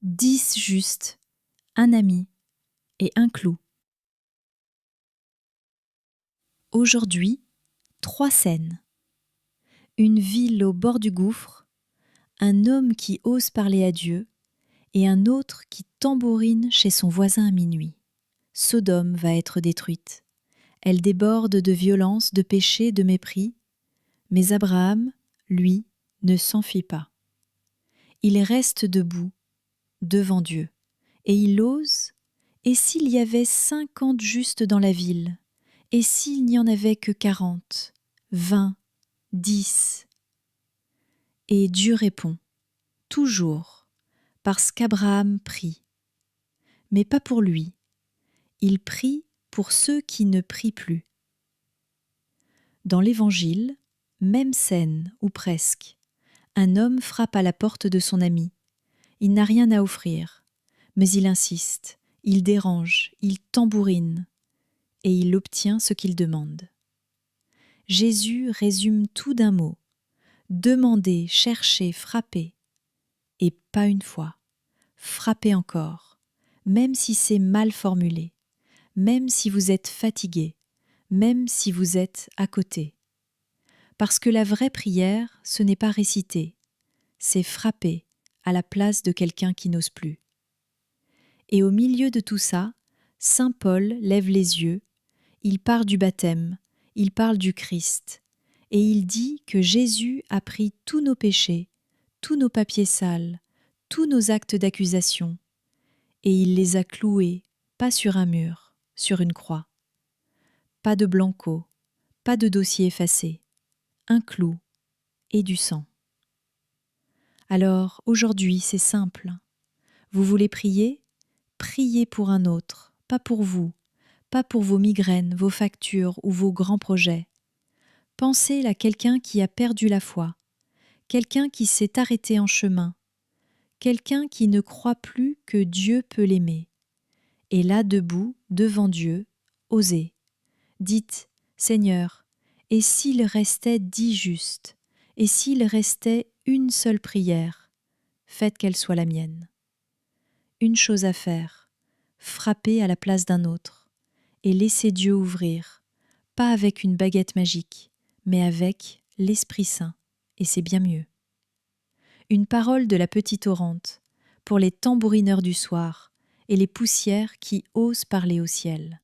10 justes, un ami et un clou. Aujourd'hui, 3 scènes. Une ville au bord du gouffre, un homme qui ose parler à Dieu et un autre qui tambourine chez son voisin à minuit. Sodome va être détruite. Elle déborde de violence, de péché, de mépris. Mais Abraham, lui, ne s'enfuit pas. Il reste debout, devant Dieu, et il ose. Et s'il y avait 50 justes dans la ville? Et s'il n'y en avait que 40, 20, 10? Et Dieu répond, toujours, parce qu'Abraham prie. Mais pas pour lui, il prie pour ceux qui ne prient plus. Dans l'Évangile, même scène, ou presque, un homme frappe à la porte de son ami. Il n'a rien à offrir, mais il insiste, il dérange, il tambourine, et il obtient ce qu'il demande. Jésus résume tout d'un mot: demandez, cherchez, frappez. Et pas une fois, frappez encore, même si c'est mal formulé, même si vous êtes fatigué, même si vous êtes à côté. Parce que la vraie prière, ce n'est pas réciter, c'est frapper à la place de quelqu'un qui n'ose plus. Et au milieu de tout ça, saint Paul lève les yeux, il parle du baptême, il parle du Christ, et il dit que Jésus a pris tous nos péchés, tous nos papiers sales, tous nos actes d'accusation, et il les a cloués, pas sur un mur, sur une croix. Pas de blanco, pas de dossier effacé, un clou et du sang. Alors aujourd'hui, c'est simple. Vous voulez prier? Priez pour un autre, pas pour vous, pas pour vos migraines, vos factures ou vos grands projets. Pensez à quelqu'un qui a perdu la foi, quelqu'un qui s'est arrêté en chemin, quelqu'un qui ne croit plus que Dieu peut l'aimer. Et là, debout, devant Dieu, osez. Dites, Seigneur, et s'il restait 10 justes, et s'il restait une seule prière, faites qu'elle soit la mienne. Une chose à faire, frapper à la place d'un autre, et laisser Dieu ouvrir, pas avec une baguette magique, mais avec l'Esprit Saint, et c'est bien mieux. Une parole de la petite Orante, pour les tambourineurs du soir, et les poussières qui osent parler au ciel.